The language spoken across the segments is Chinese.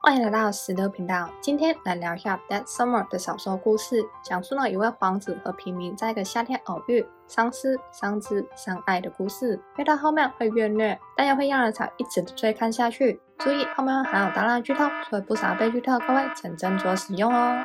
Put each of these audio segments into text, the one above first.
欢迎来到石头频道，今天来聊一下《Dead Summer》的小说故事，讲述了一位皇子和平民在一个夏天偶遇、相思、相知、相爱的故事。越到后面会越虐，但又会让人想一直的追看下去。注意后面会含有大量剧透，所以不想要被剧透的各位请斟酌使用哦。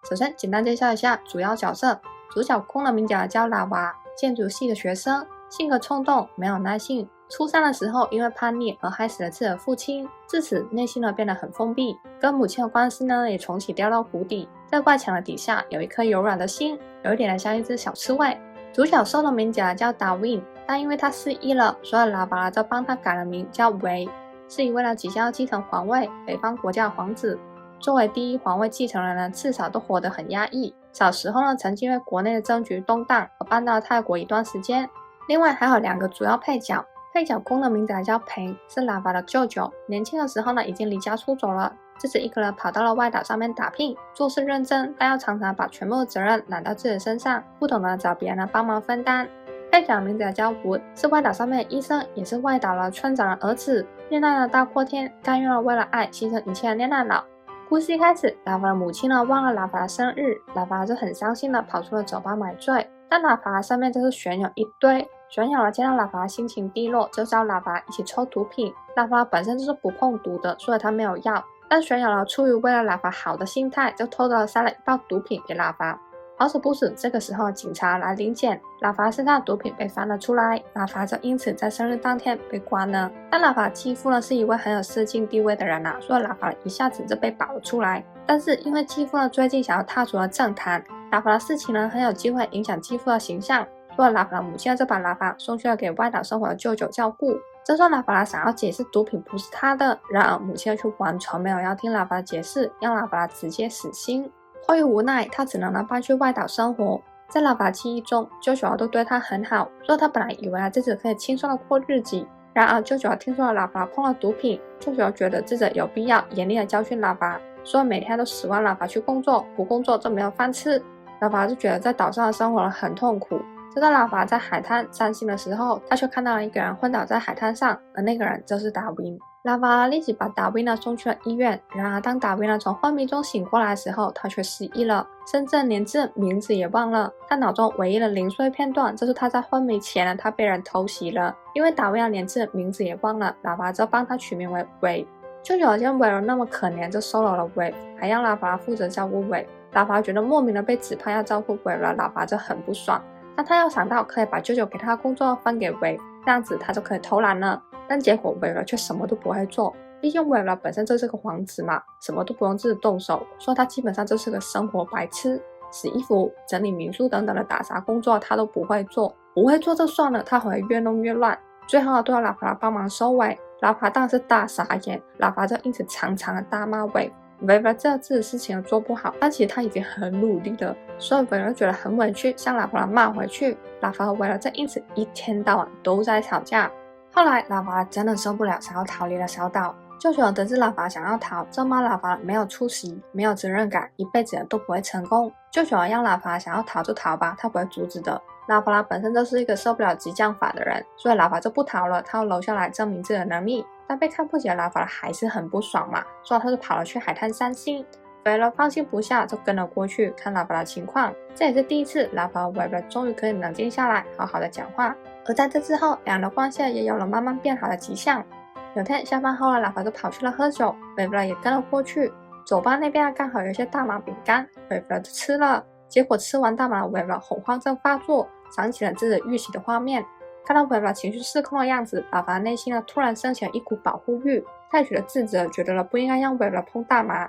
首先简单介绍一下主要角色，主角空的名字叫拉娃，建筑系的学生，性格冲动，没有耐性。初三的时候，因为叛逆而害死了自己的父亲，自此内心变得很封闭，跟母亲的关系也重启掉到谷底。在外墙的底下有一颗柔软的心，有一点像一只小刺猬。主角受的名字叫达维，但因为他失忆了，所以拉巴拉就帮他改了名叫维，是以为了即将要继承皇位，北方国家的皇子。作为第一皇位继承人至少都活得很压抑。小时候曾经因为国内的政局动荡而搬到了泰国一段时间。另外还有两个主要配角。配角公的名字叫裴，是拉巴的舅舅。年轻的时候已经离家出走了，自己一个人跑到了外岛上面打拼，做事认真，但要常常把全部的责任揽到自己身上，不懂得找别人帮忙分担。配角名字叫吴，是外岛上面的医生，也是外岛的村长的儿子。恋爱了大过天，甘愿为了爱牺牲一切的恋爱脑。故事一开始，拉巴的母亲忘了拉巴的生日，拉巴就很伤心的跑出了酒吧买醉，但拉巴上面就是悬有一堆。悬友见到拉巴心情低落，就叫拉巴一起抽毒品。拉巴本身就是不碰毒的，所以他没有要。但悬友出于为了拉巴好的心态，就偷偷的塞了一包毒品给拉巴。好死不死，这个时候警察来临检，拉巴身上的毒品被翻了出来，拉巴就因此在生日当天被关了。但拉巴继父是一位很有社经地位的人所以拉巴一下子就被保了出来。但是因为继父最近想要踏足了政坛，拉巴的事情很有机会影响继父的形象。所以拉巴的母亲就把拉巴送去了给外岛生活的舅舅照顾。这时候拉巴想要解释毒品不是他的，然而母亲却完全没有要听拉巴的解释，让拉巴直接死心。迫于无奈，他只能搬去外岛生活。在拉巴记忆中，舅舅都对他很好，所以他本来以为自己可以轻松的过日子。然而舅舅听说了拉巴碰了毒品，舅舅觉得自己有必要严厉的教训拉巴，所以每天都使唤拉巴去工作，不工作就没有饭吃。拉巴就觉得在岛上的生活很痛苦。就在拉巴在海滩散心的时候，他却看到了一个人昏倒在海滩上，而那个人就是达维。拉巴立即把达维送去了医院。然而当达维从昏迷中醒过来的时候，他却失忆了，甚至连自己名字也忘了。他脑中唯一的零碎片段就是他在昏迷前他被人偷袭了。因为达维连自己名字也忘了，拉巴就帮他取名为韦。舅舅见韦尔那么可怜，就收留了韦，还让拉巴负责照顾韦。拉巴觉得莫名的被指派要照顾韦了，拉巴就很不爽。但他又想到可以把舅舅给他的工作分给韦，这样子他就可以偷懒了。但结果韦尔却什么都不会做，毕竟韦尔本身就是个皇子嘛，什么都不用自己动手，所以他基本上就是个生活白痴，洗衣服、整理民宿等等的打杂工作他都不会做。不会做就算了，他还会越弄越乱，最后都要拉巴帮忙收尾。拉巴当然是大傻眼，拉巴就因此长长的大骂韦。韦尔知道自己事情做不好，但其实他已经很努力了，所以韦尔觉得很委屈，向拉巴骂回去。拉巴和韦尔因此一天到晚都在吵架。后来拉巴真的受不了，想要逃离了小岛。舅舅得知拉巴想要逃，就骂拉巴没有出息，没有责任感，一辈子都不会成功。舅舅让拉巴想要逃就逃吧，他不会阻止的。拉巴本身就是一个受不了激将法的人，所以拉巴就不逃了，他要留下来证明自己的能力。但被看不起的拉巴还是很不爽嘛，所以他就跑了去海滩散心。韦尔放心不下，就跟了过去看拉巴的情况。这也是第一次拉巴和韦尔终于可以冷静下来，好好的讲话。而在这之后，两人的关系也有了慢慢变好的迹象。有天下班后拉巴就跑去了喝酒，韦尔也跟了过去。酒吧那边刚好有一些大麻饼干，韦尔就吃了。结果吃完大麻的韦尔恐慌症发作，想起了自己预习的画面。看到韦尔情绪失控的样子，拉巴内心突然升起了一股保护欲，他也觉得自责，觉得不应该让韦尔碰大麻。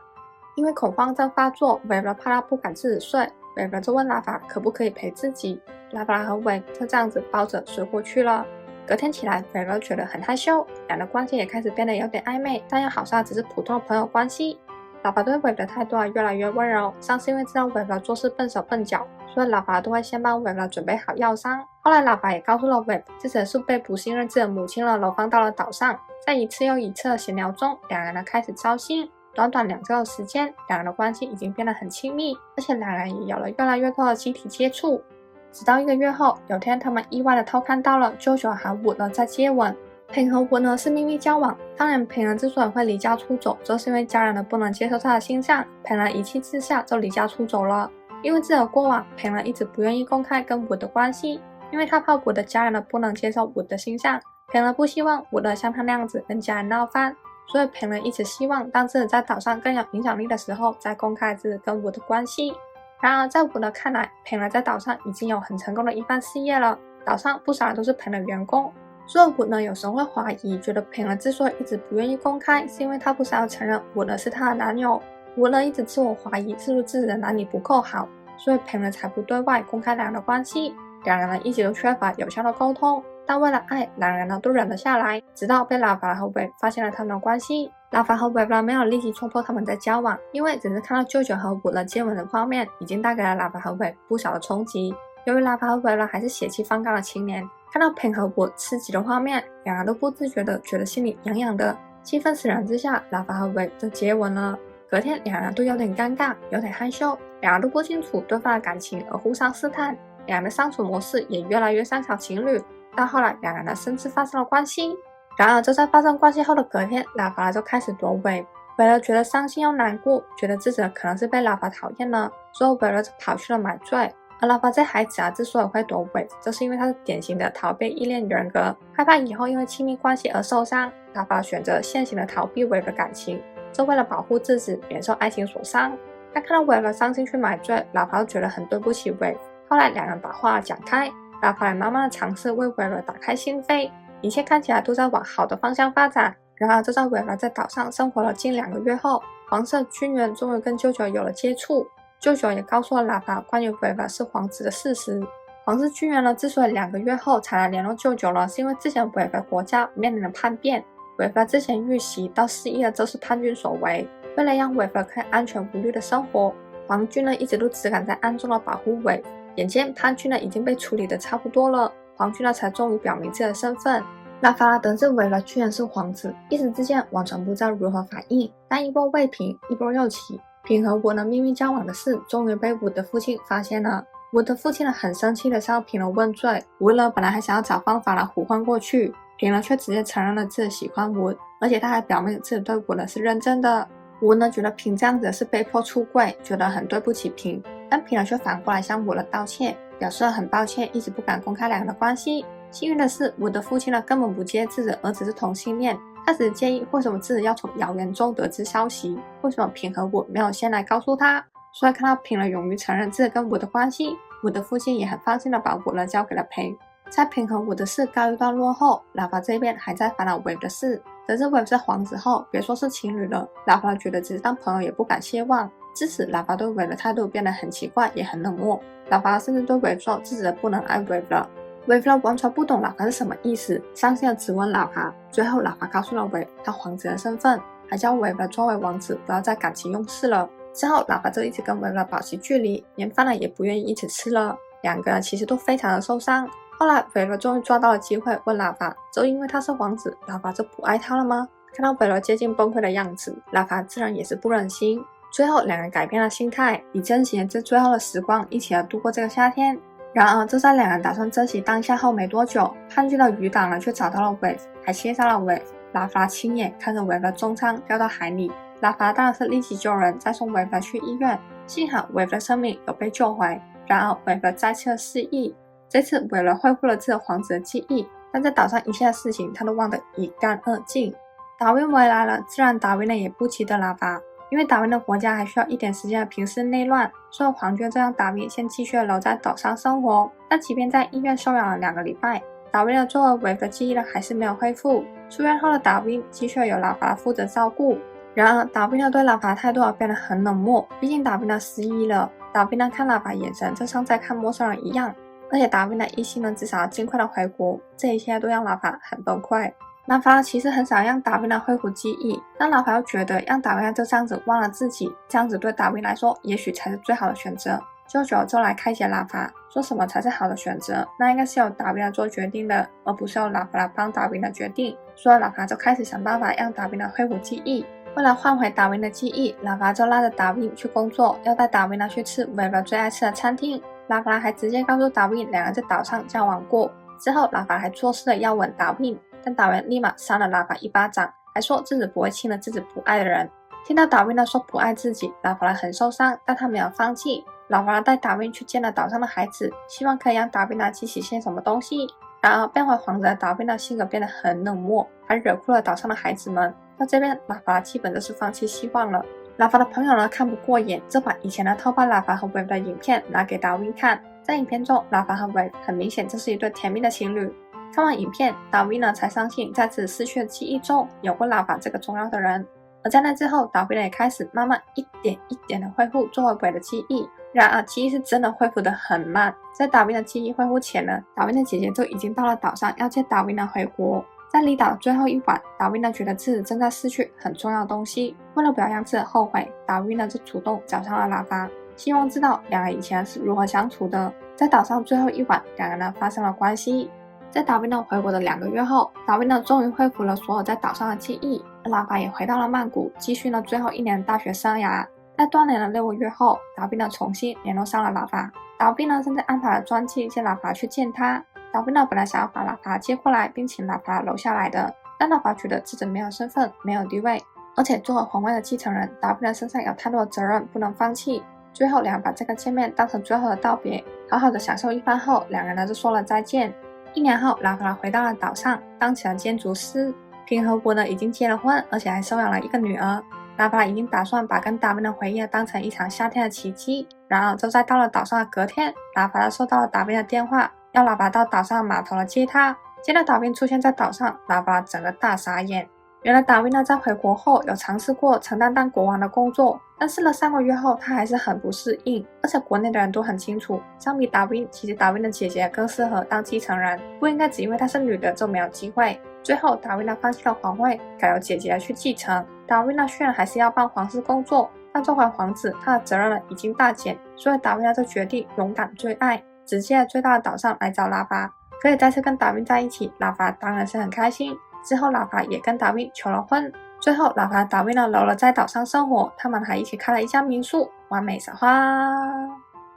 因为恐慌症发作，韦尔怕他不敢自己睡，韦尔就问拉巴可不可以陪自己。拉巴和韦就这样子抱着睡过去了。隔天起来，韦尔觉得很害羞，两人关系也开始变得有点暧昧，但又好像只是普通的朋友关系。拉巴对韦尔的态度越来越温柔，上次因为知道韦尔做事笨手笨脚，所以拉巴都会先帮韦尔准备好药箱。后来拉巴也告诉了韦尔，自己是被不信任自己的母亲了，放到了岛上。在一次又一次的闲聊中，两人开始交心。短短2周的时间，两人的关系已经变得很亲密，而且两人也有了越来越多的肢体接触。直到1个月后，有天他们意外的偷看到了舅舅和伍乐在接吻。平和文呢是秘密交往，当然平人之所以会离家出走，就是因为家人呢不能接受他的形象，平人一气之下就离家出走了。因为自己的过往，平人一直不愿意公开跟Wood的关系，因为他怕Wood的家人呢不能接受Wood的形象，平人不希望Wood像他那样子跟家人闹翻，所以平人一直希望当自己在岛上更有影响力的时候再公开自己跟Wood的关系。然而在Wood看来，平人在岛上已经有很成功的一番事业了，岛上不少人都是平人员工，所以Wood呢有时候会怀疑，觉得平人之所以一直不愿意公开，是因为他不想要承认Wood是他的男友。Wood呢一直自我怀疑是不是自己的男女不够好，所以平人才不对外公开两人的关系。两人呢一直都缺乏有效的沟通，但为了爱，两人呢都忍了下来，直到被拉法和Wave发现了他们的关系。拉法和Wave呢没有立即戳破他们在交往，因为只是看到舅舅和Wood接吻的画面，已经带给了拉法和Wave不小的冲击。由于拉法和Wave还是血气方刚的青年，看到平和Wood刺激的画面，两人都不自觉的觉得心里痒痒的。气氛使然之下，拉法和Wave就接吻了。隔天两人都有点尴尬，有点害羞，两人都不清楚对方的感情而互相试探，两人的相处模式也越来越像小情侣。到后来两人呢甚至发生了关系。然而就在发生关系后的隔天，拉法就开始躲Wave，为了觉得伤心又难过，觉得自己可能是被拉法讨厌了，所以Wave就跑去了买醉。而拉法这孩子之所以会躲Wave，就是因为他是典型的逃避依恋人格，害怕以后因为亲密关系而受伤，拉法选择现行的逃避Wave的感情，这为了保护自己免受爱情所伤。他看到Wave伤心去买醉，拉法就觉得很对不起Wave。后来两人把话讲开，拉法也慢慢的尝试为Wave打开心扉，一切看起来都在往好的方向发展。然而就在Wave在岛上生活了近2个月后，黄色军人终于跟舅舅有了接触，舅舅也告诉了拉法关于Wave是皇子的事实。皇室军人呢之所以2个月后才来联络舅舅了，是因为之前Wave国家面临了叛变，Wave之前遇袭到失忆的，这是叛军所为。为了让Wave可以安全无虑的生活，皇军呢一直都只敢在暗中的保护Wave。眼见叛军呢已经被处理的差不多了，皇军呢才终于表明自己的身份。拉法得知Wave居然是皇子，一时之间完全不知道如何反应，但一波未平，一波又起。平和Wood秘密交往的事终于被Wood的父亲发现了。Wood的父亲呢很生气的向平人问罪，Wood本来还想要找方法来唬混过去，平人却直接承认了自己喜欢Wood，而且他还表明自己对Wood是认真的。Wood觉得平这样子是被迫出柜，觉得很对不起平，但平人却反过来向Wood道歉，表示很抱歉一直不敢公开两人的关系。幸运的是Wood的父亲呢根本不介意自己的儿子是同性恋，他只是介意为什么自己要从谣言中得知消息，为什么平和Wood没有先来告诉他。所以看到平人勇于承认自己跟Wood的关系，Wood的父亲也很放心的把Wood交给了平。在平和Wood的事告一段落后，拉法这边还在烦恼Wave的事。得知Wave是皇子后，别说是情侣了，拉法觉得只是当朋友也不敢奢望。至此拉法对Wave的态度变得很奇怪，也很冷漠。拉法甚至对Wave说自己不能爱Wave了。Wave完全不懂拉法是什么意思，伤心的质问拉法。最后拉法告诉了Wave他皇子的身份，还叫Wave作为王子不要再感情用事了。之后拉法就一直跟Wave保持距离，连饭呢也不愿意一起吃了。两个人其实都非常的受伤。后来Wave终于抓到了机会问拉法，就因为他是王子，拉法就不爱他了吗？看到Wave接近崩溃的样子，拉法自然也是不忍心。最后两人改变了心态，以珍惜这最后的时光，一起度过这个夏天。然而就在两人打算珍惜当下后没多久，叛军的余党呢却找到了Wave，还切杀了Wave。拉法亲眼看着Wave重伤掉到海里，拉法当然是立即救人，再送Wave去医院。幸好Wave的生命有被救回。然而Wave再次失忆，这次Wave恢复了自己皇子的记忆，但在岛上一切的事情他都忘得一干二净。达维回来了，自然达维呢也不记得拉法，因为达维的国家还需要一点时间平息内乱，所以皇军就让达维先继续留在岛上生活。但即便在医院休养了2个礼拜，达维作为Wave的记忆呢还是没有恢复。出院后的达维继续由拉法负责照顾。然而达维对拉法的态度变得很冷漠，毕竟达维失忆了。达维看拉法眼神就像在看陌生人一样，而且达维一心呢只想要尽快的回国，这一切都让拉法很崩溃。拉法其实很想让达维恢复记忆，但拉法又觉得让达维就这样子忘了自己，这样子对达维来说也许才是最好的选择。舅舅就来开解拉法，说什么才是好的选择，那应该是由达维做决定的，而不是由拉法来帮达维决定。所以拉法就开始想办法让达维恢复记忆。为了换回达维的记忆，拉法就拉着达维去工作，要带达维去吃Wave最爱吃的餐厅。拉法还直接告诉达维两人在岛上交往过。之后拉法还作势的要吻达维，但达维立马扇了拉法一巴掌，还说自己不会亲了自己不爱的人。听到达维呢说不爱自己，拉法拉很受伤，但他没有放弃。拉法拉带达维去见了岛上的孩子，希望可以让达维呢记起些什么东西。然而变回皇子的达维呢性格变得很冷漠，还惹哭了岛上的孩子们。到这边拉法拉基本就是放弃希望了。拉法的朋友呢看不过眼，就把以前的偷拍拉法和维的影片拿给达维看。在影片中，拉法和维很明显就是一对甜蜜的情侣。看完影片，达维呢才相信在自己逝去的记忆中有过拉法这个重要的人。而在那之后，达维呢也开始慢慢一点一点的恢复作为维的记忆。然而记忆是真的恢复得很慢，在达维的记忆恢复前呢，达维的姐姐就已经到了岛上要接达维呢回国。在离岛的最后一晚，达维呢觉得自己正在失去很重要的东西，为了不要让自己后悔，达维呢就主动找上了拉法，希望知道两人以前是如何相处的。在岛上最后一晚，两人呢发生了关系。在达维呢回国的2个月后，达维呢终于恢复了所有在岛上的记忆，拉法也回到了曼谷，继续了最后1年的大学生涯。在断联了6个月后，达维呢重新联络上了拉法。达维呢甚至安排了专机接拉法去见他。达维呢本来想要把拉法接过来，并请拉法留下来的，但拉法觉得自己没有身份，没有地位，而且作为皇位的继承人，达维呢身上有太多的责任不能放弃。最后两人把这个见面当成最后的道别，好好的享受一番后，两人呢就说了再见。1年后，拉法回到了岛上，当起了建筑师。平和国呢已经结了婚，而且还收养了一个女儿。拉法已经打算把跟达维的回忆当成一场夏天的奇迹。然而就在到了岛上的隔天，拉法收到了达维的电话，要拉法到岛上码头来接他。见到达维出现在岛上，拉法整个大傻眼。原来达维呢在回国后有尝试过承担当国王的工作，但试了3个月后他还是很不适应，而且国内的人都很清楚，相比达维，其实达维的姐姐更适合当继承人，不应该只因为她是女的就没有机会。最后达维呢放弃了皇位，改由姐姐去继承。达维呢虽然还是要帮皇室工作，但作为皇子，他的责任呢已经大减，所以达维呢就决定勇敢追爱，直接追到了岛上来找拉法，可以再次跟达维在一起，拉法当然是很开心。之后拉法也跟达维求了婚，最后拉法和达维呢留了在岛上生活，他们还一起开了一家民宿，完美撒花。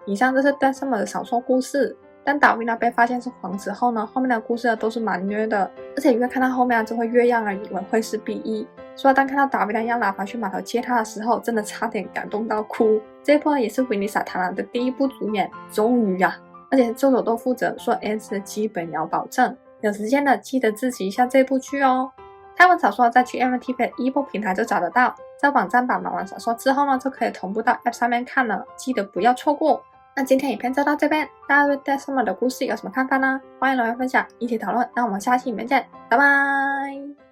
以上就是Dead Summer的小说故事。当达维呢被发现是皇子后呢，后面的故事都是蛮虐的，而且越看到后面就会越让人以为会是 BE。所以当看到达维呢让拉法去码头接他的时候，真的差点感动到哭。这一部呢也是维尼莎塔兰的第1部主演，终于啊！而且作者都负责说 S 的基本要保证。有时间的记得支持一下这部剧哦。泰文小说在 GMTV 的一部平台就找得到，在网站版买完小说之后呢，就可以同步到 App 上面看了，记得不要错过。那今天影片就到这边，大家对 Dead Summer 的故事有什么看法呢？欢迎留言分享，一起讨论。那我们下期影片见，拜拜。